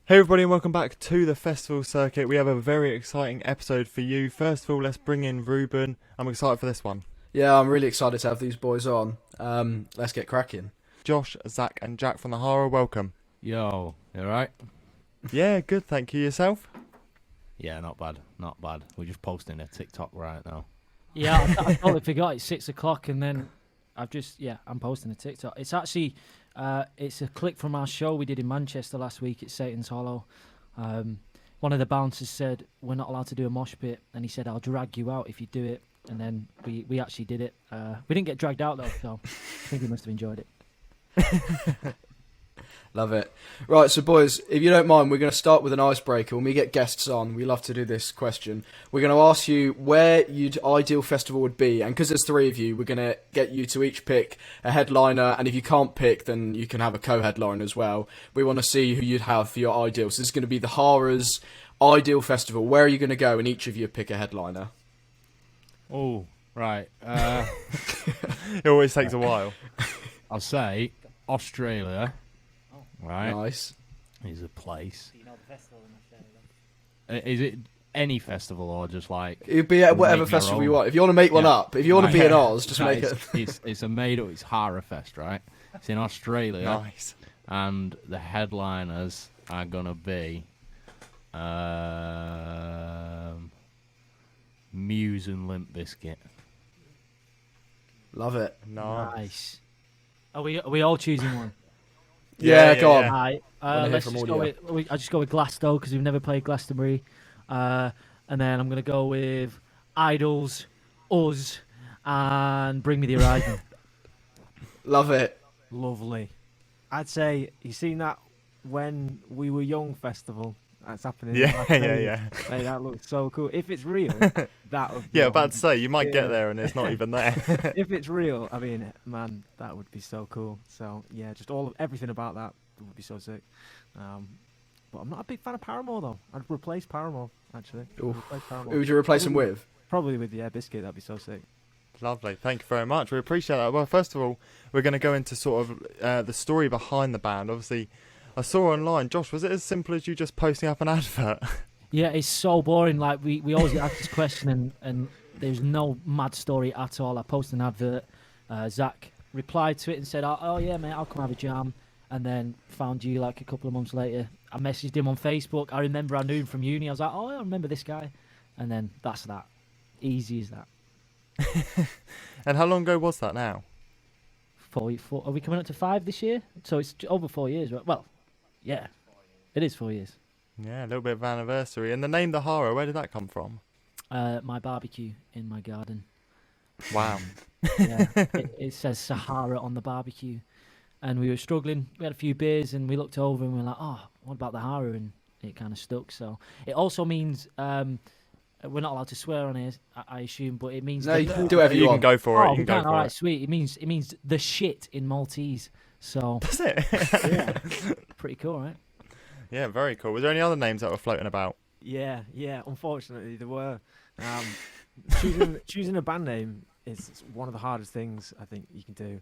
Hey everybody and welcome back to the festival circuit. We have a very exciting episode for you. First of all, let's bring in Ruben. I'm excited for this one. Yeah, I'm really excited to have these boys on. Let's get cracking. Josh, Zach and Jack from the Hara, welcome. Yo, you alright? Yeah, good, thank you. Yourself? Yeah, not bad, not bad. We're just posting a TikTok right now. Yeah, I totally forgot it's 6 o'clock, and then I'm posting a TikTok. It's actually, it's a clip from our show we did in Manchester last week at Satan's Hollow. One of the bouncers said, we're not allowed to do a mosh pit, and he said, I'll drag you out if you do it. And then we actually did it. We didn't get dragged out, though, so I think we must have enjoyed it. Love it. Right, so boys, if you don't mind, we're going to start with an icebreaker. When we get guests on, we love to do this question. We're going to ask you where your ideal festival would be, and because there's three of you, we're going to get you to each pick a headliner, and if you can't pick, then you can have a co-headliner as well. We want to see who you'd have for your ideal. So this is going to be the Hara's ideal festival. Where are you going to go, and each of you pick a headliner? Oh, right. It always takes a while. I'll say Australia. Right. Nice. Is a place. Do you know the festival in Australia? Is it any festival or just like... It'd be at whatever make your festival you own? want. If you want to make one Yeah. up, if you want to be in Oz, just No, make it. It's a made up. It's Hara Fest, right? It's in Australia, Nice. and the headliners are gonna be Muse and Limp Bizkit. Love it. Nice. Are we all choosing one? Yeah, Yeah, go on. yeah. Right. Wanna hear Let's from just go audio. with. I just go with Glasgow because we've never played Glastonbury, and then I'm gonna go with Idols, Us, and Bring Me the Horizon. Love it. Lovely. I'd say you seen that When We Were Young festival that's happening. in Yeah, Australia? yeah. Mate, that looks so cool. If it's real, that would. Be Yeah, about to say, you might get Yeah. there and it's not even there. If it's real, I mean, man, that would be so cool. So yeah, just everything about that would be so sick. But I'm not a big fan of Paramore though. I'd replace Paramore actually. Oof. Replace Paramore. Who would you replace him with? Probably with Biscuit. That'd be so sick. Lovely, thank you very much. We appreciate that. Well, first of all, we're going to go into sort of the story behind the band. Obviously, I saw online, Josh, was it as simple as you just posting up an advert? Yeah, it's so boring. Like we always get asked this question, and there's no mad story at all. I posted an advert. Zach replied to it and said, "Oh yeah, mate, I'll come have a jam." And then found you like a couple of months later. I messaged him on Facebook. I remember I knew him from uni. I was like, "Oh, I remember this guy," and then that's that. Easy as that. And how long ago was that now? 4. Are we coming up to 5 this year? So it's over 4 years, right? Well, yeah, it is 4 years. Yeah, a little bit of anniversary. And the name The Hara, where did that come from? My barbecue in my garden. Wow. Yeah, it says Sahara on the barbecue, and we were struggling. We had a few beers, and we looked over and we were like, "Oh, what about the Hara?" And it kind of stuck. So it also means we're not allowed to swear on here, I assume, but it means No, you can do whatever you You can want. go for it. Oh, You we can go can. for All right, it. sweet. It means the shit in Maltese. So That's it. yeah, pretty cool, right? Yeah, very cool. Was there any other names that were floating about? Yeah. Unfortunately, there were. Choosing a band name is one of the hardest things I think you can do,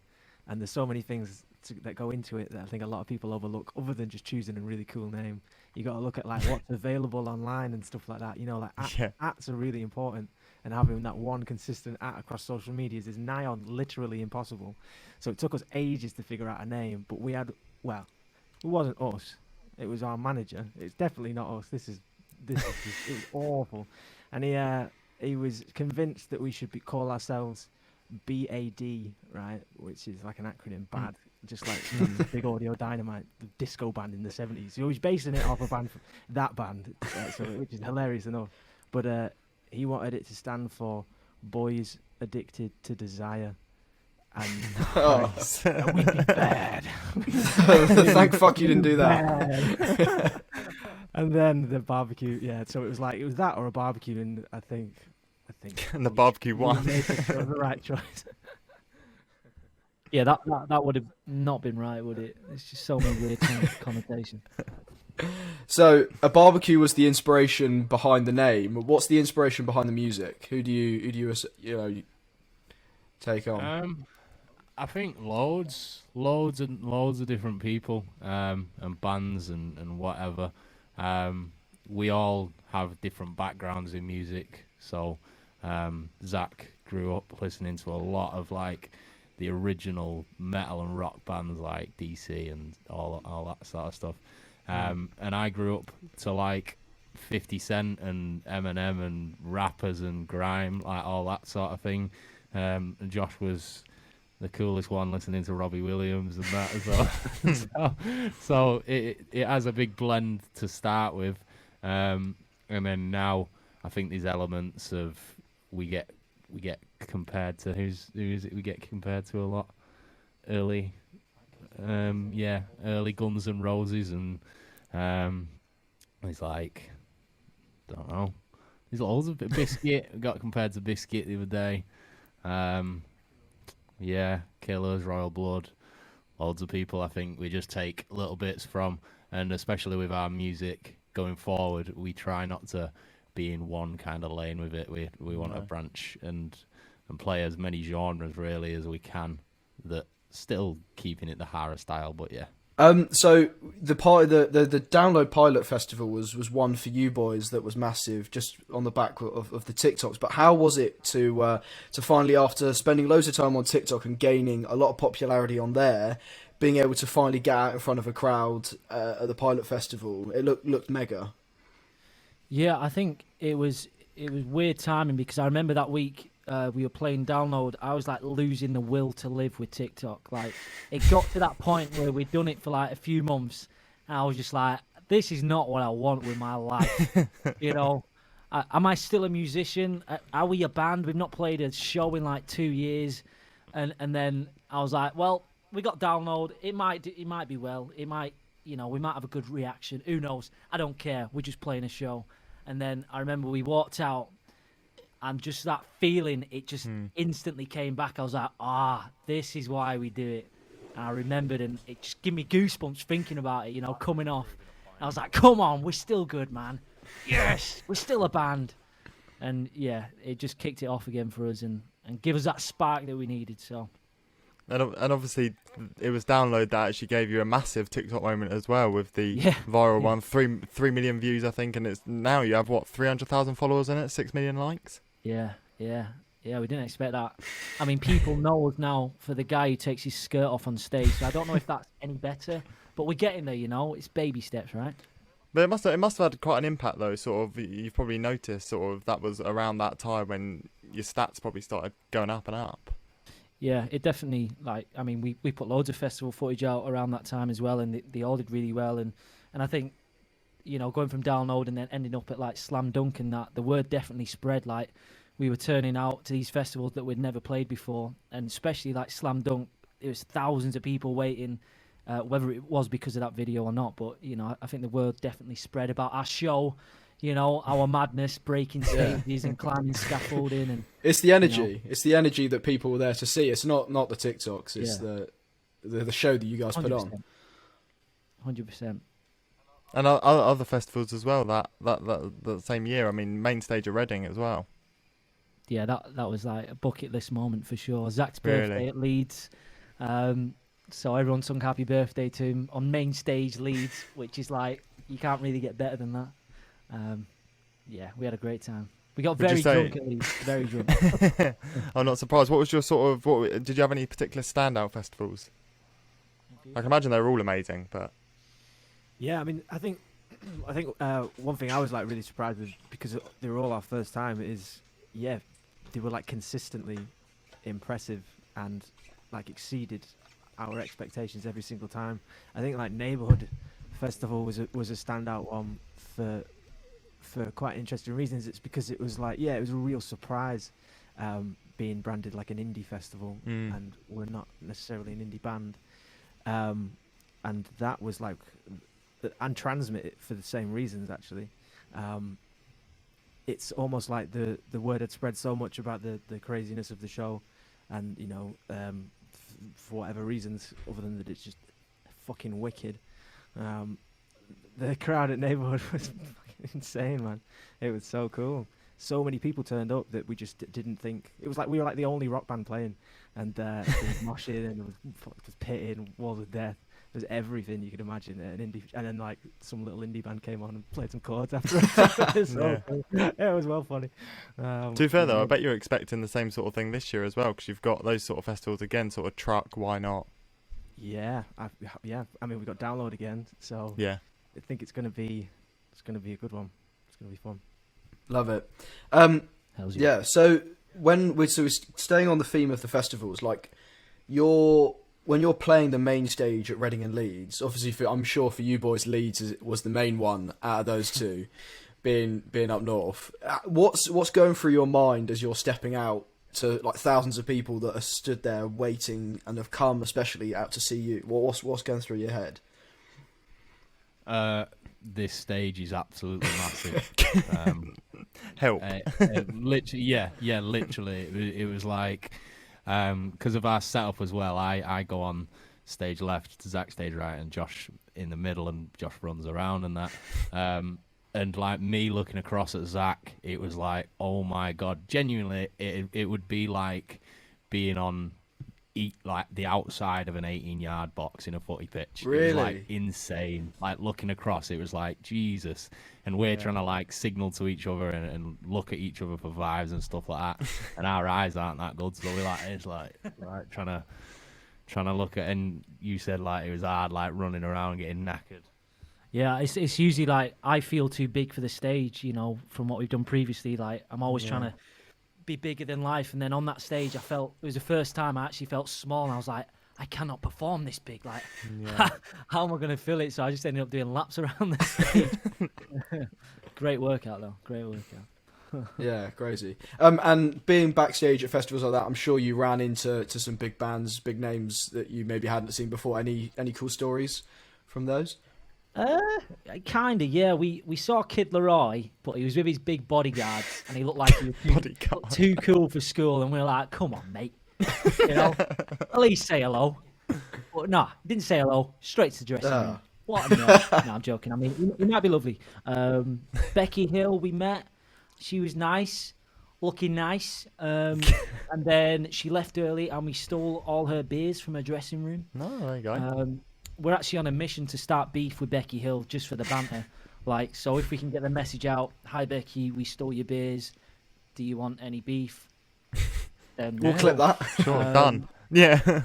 and there's so many things that go into it that I think a lot of people overlook. Other than just choosing a really cool name, you got to look at like what's available online and stuff like that. You know, like Yeah. ats are really important, and having that one consistent at across social medias is nigh on literally impossible. So it took us ages to figure out a name, but it wasn't us. It was our manager. It's definitely not us. This is it was awful, and he was convinced that we should call ourselves BAD, right, which is like an acronym, bad, just like Big Audio Dynamite, the disco band in the 70s. He was basing it off a band, that band, which is hilarious enough. But he wanted it to stand for Boys Addicted to Desire. And Oh. we'd be bad. Thank fuck you didn't do that. Bad. And then the barbecue, yeah. So it was that or a barbecue, and I think. And the barbecue we won. made the right choice. Yeah, that would have not been right, would it? It's just so many weird connotations. So a barbecue was the inspiration behind the name. What's the inspiration behind the music? Who do you take on? I think loads of different people, and bands and whatever. We all have different backgrounds in music, so Zach grew up listening to a lot of like the original metal and rock bands like DC and all that sort of stuff. And I grew up to like 50 Cent and Eminem and rappers and grime, like all that sort of thing. And Josh was the coolest one listening to Robbie Williams and that as well. so it has a big blend to start with. And then now I think these elements of we get compared to who is it we get compared to a lot early early Guns N' Roses and it's like don't know, there's loads of Biscuit got compared to Biscuit the other day. Killers, Royal Blood, loads of people I think we just take little bits from, and especially with our music going forward we try not to be in one kind of lane with it. We want to branch and play as many genres really as we can, that still keeping it the Hara style, but yeah. So the Download Pilot Festival was one for you boys that was massive, just on the back of the TikToks. But how was it to finally, after spending loads of time on TikTok and gaining a lot of popularity on there, being able to finally get out in front of a crowd at the Pilot Festival? It looked mega. Yeah, I think it was weird timing, because I remember that week we were playing Download. I was like losing the will to live with TikTok. Like, it got to that point where we'd done it for like a few months, and I was just like, this is not what I want with my life. You know, am I still a musician? Are we a band? We've not played a show in like 2 years, and then I was like, well, we got Download. It might be well. It might, you know, we might have a good reaction. Who knows? I don't care. We're just playing a show. And then I remember we walked out, and just that feeling, it just instantly came back. I was like, this is why we do it. And I remembered, and it just gave me goosebumps thinking about it, you know, coming off. And I was like, come on, we're still good, man. Yes, we're still a band. And yeah, it just kicked it off again for us and give us that spark that we needed. So. And obviously, it was Download that actually gave you a massive TikTok moment as well, with the viral one, 3 million views, I think, and it's now you have 300,000 followers in it, 6 million likes. Yeah, we didn't expect that. I mean, people know us now for the guy who takes his skirt off on stage. So I don't know if that's any better, but we're getting there. You know, it's baby steps, right? But it must have had quite an impact though. Sort of, you've probably noticed sort of that was around that time when your stats probably started going up and up. Yeah, it definitely, like, I mean, we put loads of festival footage out around that time as well, and they all did really well. And I think, you know, going from Download and then ending up at like Slam Dunk and that, the word definitely spread. Like, we were turning out to these festivals that we'd never played before, and especially like Slam Dunk, there was thousands of people waiting, whether it was because of that video or not. But, you know, I think the word definitely spread about our show. You know, our madness, breaking stages and climbing scaffolding, and it's the energy. You know, it's the energy that people were there to see. It's not the TikToks. It's the show that you guys 100%. Put on. 100%. And other festivals as well. That same year. I mean, main stage of Reading as well. Yeah, that was like a bucket list moment for sure. Zach's birthday at Leeds. So everyone sung happy birthday to him on main stage Leeds, which is like, you can't really get better than that. Yeah, we had a great time. We got very drunk at least, very drunk. I'm not surprised. What was your sort of? Did you have any particular standout festivals? I can imagine they were all amazing, but yeah, I mean, I think one thing I was like really surprised with, because they were all our first time, is they were like consistently impressive and like exceeded our expectations every single time. I think like Neighbourhood Festival was a standout one for quite interesting reasons. It's because it was like, it was a real surprise being branded like an indie festival, and we're not necessarily an indie band, and that was like, and Transmit it for the same reasons actually. It's almost like the word had spread so much about the craziness of the show, and you know, for whatever reasons other than that it's just fucking wicked. The crowd at Neighbourhood was insane, man. It was so cool. So many people turned up that we just didn't think. It was like we were like the only rock band playing, and there was moshing and there was pitting, walls of death. There's everything you could imagine. An indie, and then like some little indie band came on and played some chords after it. It was well funny. To be fair though, I bet you're expecting the same sort of thing this year as well, because you've got those sort of festivals again, sort of truck. Why not? Yeah, I mean, we got Download again, so Yeah. I think it's gonna be a good one. It's gonna be fun. Love it. Hells Yeah. So we're staying on the theme of the festivals, like when you're playing the main stage at Reading and Leeds, obviously I'm sure for you boys, Leeds was the main one out of those two, being up north. What's going through your mind as you're stepping out to like thousands of people that are stood there waiting and have come especially out to see you? What's going through your head? This stage is absolutely massive. Help. Literally, literally. It was like, because of our setup as well, I go on stage left, Zach stage right, and Josh in the middle, and Josh runs around and that. And like me looking across at Zach, it was like, oh my God, genuinely, it would be like being on like the outside of an 18-yard box in a footy pitch. Really? It was like insane. Like looking across, it was like Jesus. And we're trying to like signal to each other and look at each other for vibes and stuff like that. And our eyes aren't that good, so we're like, it's like right, trying to look at. And you said like it was hard, like running around getting knackered. Yeah, it's usually like I feel too big for the stage, you know, from what we've done previously. Like I'm always trying to be bigger than life, and then on that stage I felt it was the first time I actually felt small, and I was like, I cannot perform this big, like how am I going to fill it? So I just ended up doing laps around the stage. Great workout though, great workout. Yeah, crazy. And being backstage at festivals like that, I'm sure you ran into some big bands, big names that you maybe hadn't seen before. Any cool stories from those? Kind of, yeah. We saw Kid Leroy, but he was with his big bodyguards, and he looked like he was too cool for school. And we were like, "Come on, mate, you know, at least say hello." But no, didn't say hello. Straight to the dressing room. What a no, I'm joking. I mean, he might be lovely. Becky Hill, we met. She was nice, looking nice. And then she left early, and we stole all her beers from her dressing room. No, there you go. We're actually on a mission to start beef with Becky Hill just for the banter. Like, so if we can get the message out, hi Becky, we stole your beers. Do you want any beef? Then we'll clip that. Sure, done. Yeah.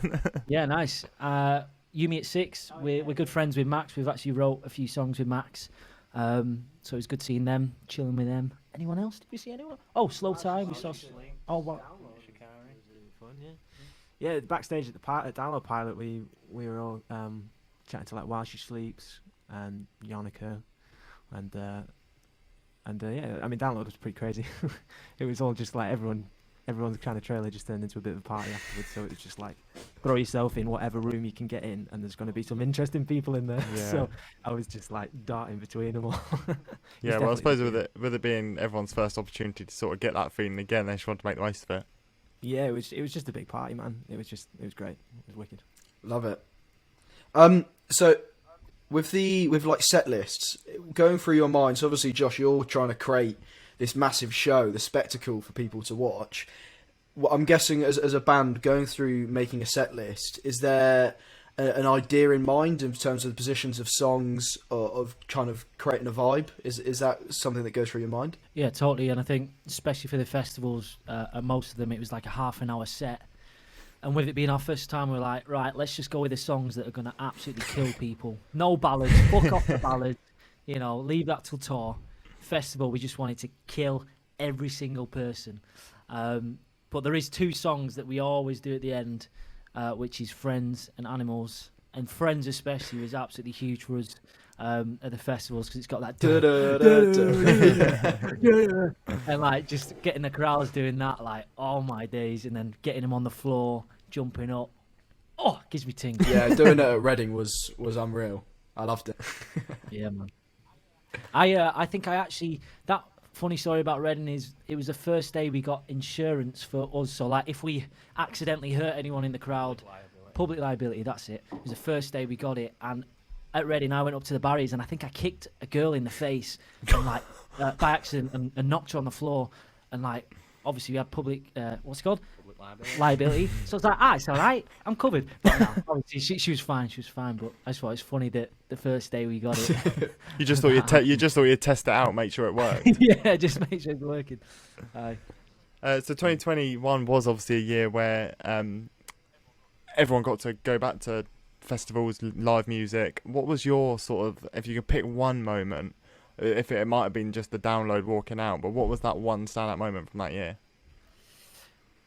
Yeah, nice. Yumi at 6. We're good friends with Max. We've actually wrote a few songs with Max. So it was good seeing them, chilling with them. Anyone else? Did we see anyone? Oh, Slow Time. We saw. Oh, wow. Yeah, backstage at Download Pilot, we were all chatting to like While She Sleeps and Yonica, and yeah, I mean Download was pretty crazy. It was all just like everyone's kind of trailer just turned into a bit of a party afterwards. So it was just like throw yourself in whatever room you can get in, and there's going to be some interesting people in there. Yeah. So I was just like darting between them all. Yeah, well, I suppose with it being everyone's first opportunity to sort of get that feeling again, they just want to make the most of it. Yeah, it was just a big party, man. It was great. It was wicked. Love it. So with like set lists going through your mind, so obviously Josh, you're trying to create this massive show, the spectacle for people to watch. Well, I'm guessing as a band going through making a set list, is there an idea in mind in terms of the positions of songs or of kind of creating a vibe? Is that something that goes through your mind? Yeah, totally. And I think especially for the festivals, at most of them, it was like a half an hour set. And with it being our first time, we're like, right, let's just go with the songs that are going to absolutely kill people. No ballads, fuck off the ballads, you know, leave that till tour. Festival, we just wanted to kill every single person. But there is 2 songs that we always do at the end, which is Friends and Animals. And Friends especially was absolutely huge for us at the festivals because it's got that and like just getting the crowds doing that, like, oh my days, and then getting them on the floor, jumping up. Oh, it gives me tingles. Yeah, doing it at Reading was unreal. I loved it. Yeah, man. I think I actually, that funny story about Reading is it was the first day we got insurance for us. So like if we accidentally hurt anyone in the crowd, public liability, that's it. It was the first day we got it, and at Reading I went up to the barriers and I think I kicked a girl in the face and like by accident and knocked her on the floor, and like obviously we had public what's it called, liability. So I was like, it's all right, I'm covered. But no, obviously she was fine. She was fine. But I just thought it's funny that the first day we got it, You just thought you'd test it out, make sure it worked. yeah, just make sure it's working. So 2021 was obviously a year where everyone got to go back to festivals, live music. What was your sort of, if you could pick one moment, if it might have been just the download walking out, but what was that one standout moment from that year?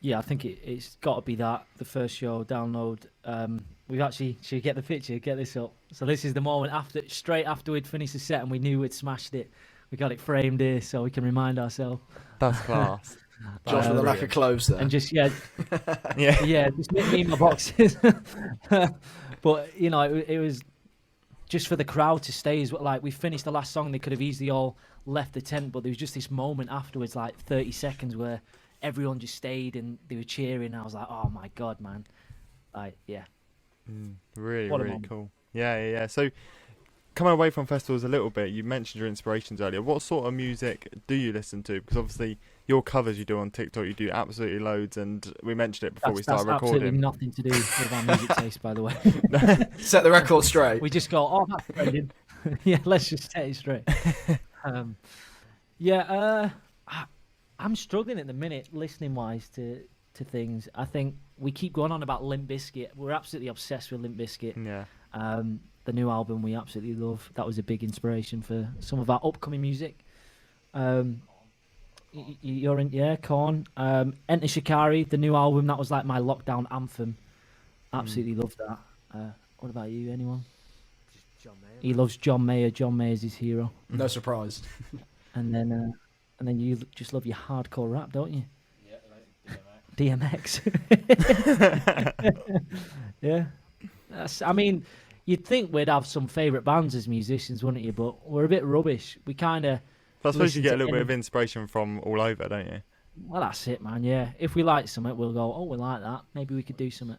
Yeah, I think it's got to be that, the first show, download. We've actually, should we get the picture? Get this up. So this is the moment straight after we'd finished the set and we knew we'd smashed it. We got it framed here so we can remind ourselves. That's class. Josh with a rack of clothes there. And just, yeah, just me in my boxes. But, it was just for the crowd to stay. Like, we finished the last song, they could have easily all left the tent, but there was just this moment afterwards, like 30 seconds, where everyone just stayed and they were cheering. I was like, oh my God, man. Like, yeah. Really cool. Yeah. So, coming away from festivals a little bit, you mentioned your inspirations earlier. What sort of music do you listen to? Because obviously, your covers you do on TikTok, you do absolutely loads, and we mentioned it before we started recording. That's absolutely nothing to do with our music taste, by the way. Set the record straight. We just go, oh, that's brilliant. Yeah, let's just set it straight. I'm struggling at the minute, listening-wise, to things. I think we keep going on about Limp Bizkit. We're absolutely obsessed with Limp Bizkit. Yeah. The new album we absolutely love. That was a big inspiration for some of our upcoming music. You're in, Korn. Enter Shikari, the new album, that was like my lockdown anthem. Absolutely loved that. What about you, anyone? John Mayer. He loves John Mayer. John Mayer's his hero. No surprise. And then you just love your hardcore rap, don't you? Yeah, like DMX. Yeah. I mean, you'd think we'd have some favourite bands as musicians, wouldn't you? But we're a bit rubbish. We kind of... I suppose you get a little bit of inspiration from all over, don't you? Well, that's it, man, yeah. If we like something, we'll go, oh, we like that. Maybe we could do something.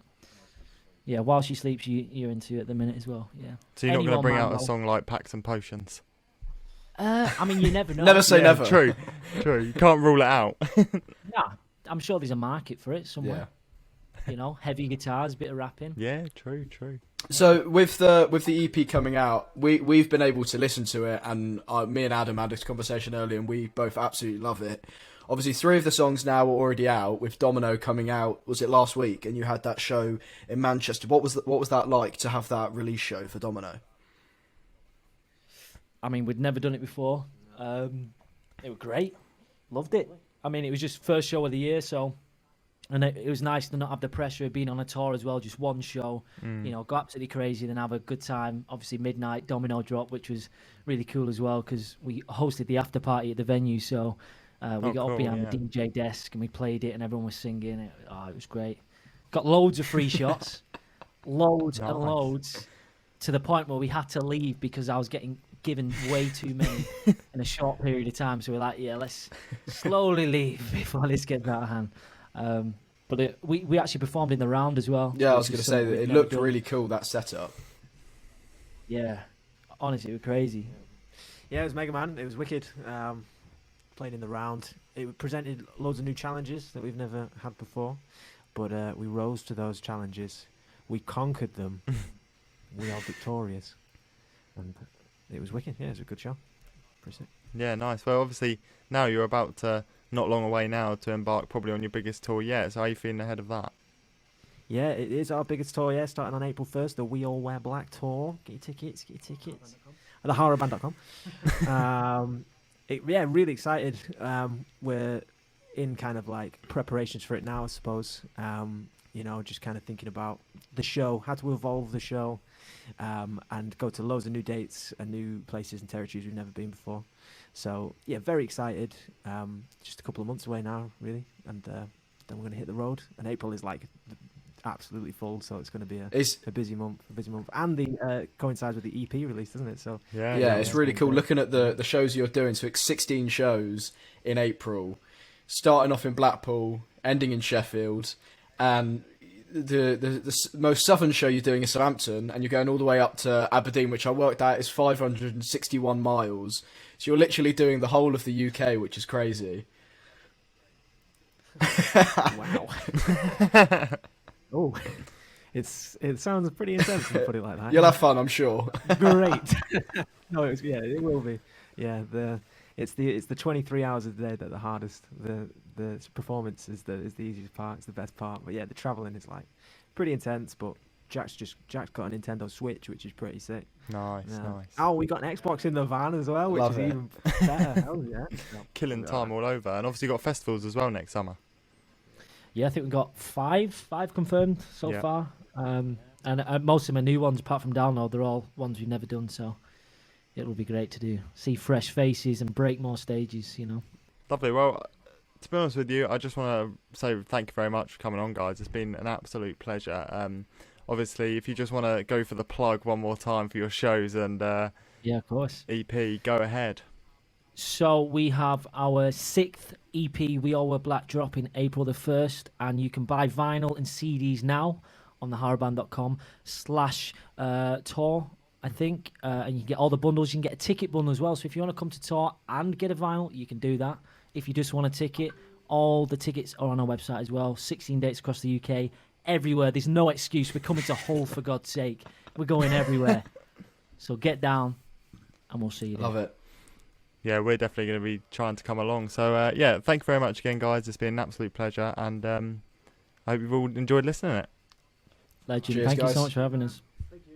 Yeah, While She Sleeps, you're into it at the minute as well, yeah. So you're not going to bring out a song like Packs and Potions? I mean, you never know. Never say never. True. You can't rule it out. Nah, I'm sure there's a market for it somewhere. Yeah. Heavy guitars, bit of rapping. Yeah, true. So with the EP coming out, we've been able to listen to it, and me and Adam had this conversation earlier, and we both absolutely love it. Obviously, 3 of the songs now are already out, with Domino coming out. Was it last week? And you had that show in Manchester. What was that like to have that release show for Domino? I mean, we'd never done it before. It was great. Loved it. I mean, it was just first show of the year, so... And it was nice to not have the pressure of being on a tour as well, just one show, go absolutely crazy, then have a good time. Obviously, midnight Domino drop, which was really cool as well, because we hosted the after party at the venue, so we got up behind the DJ desk and we played it and everyone was singing. It was great. Got loads of free shots, loads and loads, to the point where we had to leave because I was getting given way too many in a short period of time. So we're like, let's slowly leave before this gets out of hand. But we actually performed in the round as well. Yeah, I was going to say that it looked really cool, that setup. Yeah, honestly, it was crazy. Yeah, it was Mega Man. It was wicked. Played in the round. It presented loads of new challenges that we've never had before, but we rose to those challenges. We conquered them. We are victorious, and it was wicked. Yeah, it was a good show. Pretty sick. Yeah, nice. Well, obviously now you're about to. Not long away now to embark probably on your biggest tour yet. So how are you feeling ahead of that? Yeah, it is our biggest tour, starting on April 1st, the We All Wear Black tour. Get your tickets. At theharaband.com. Really excited. We're in kind of like preparations for it now, I suppose. Just kind of thinking about the show, how to evolve the show, and go to loads of new dates and new places and territories we've never been before. So, yeah, very excited. Just a couple of months away now, really. And then we're going to hit the road. And April is, like, absolutely full, so it's going to be a busy month. And the coincides with the EP release, doesn't it? So yeah, it's really cool looking at the shows you're doing. So it's 16 shows in April, starting off in Blackpool, ending in Sheffield. And the most southern show you're doing is Southampton, and you're going all the way up to Aberdeen, which I worked out is 561 miles. So you're literally doing the whole of the UK, which is crazy. Wow. Oh, it sounds pretty intense to put it like that. You'll have fun, I'm sure. Great. No, it will be. Yeah, it's the 23 hours of the day that are the hardest. The performance is the easiest part. It's the best part. But yeah, the traveling is like pretty intense. But Jack's got a Nintendo Switch, which is pretty sick. Nice. Oh, we got an Xbox in the van as well, which Love is it. even better. Hell yeah. Killing time all over. And obviously got festivals as well next summer. Yeah, I think we've got five confirmed so Yeah. far. And most of them are new ones, apart from Download. They're all ones we've never done, so it will be great to see fresh faces and break more stages, you know. Lovely. Well, to be honest with you, I just want to say thank you very much for coming on, guys. It's been an absolute pleasure. Obviously, if you just want to go for the plug one more time for your shows and Yeah, of course. EP, go ahead. So we have our 6th EP, We All Wear Black, dropping April the 1st, and you can buy vinyl and CDs now on the haraband.com/tour, I think, and you can get all the bundles. You can get a ticket bundle as well, so if you want to come to tour and get a vinyl, you can do that. If you just want a ticket, all the tickets are on our website as well. 16 dates across the UK, everywhere. There's no excuse. We're coming to Hull, for God's sake. We're going everywhere. So get down, and we'll see you there. Love it. Yeah, we're definitely going to be trying to come along. So, yeah, thank you very much again, guys. It's been an absolute pleasure, and I hope you've all enjoyed listening to it. Legend. Cheers, Thank you guys. so much for having us.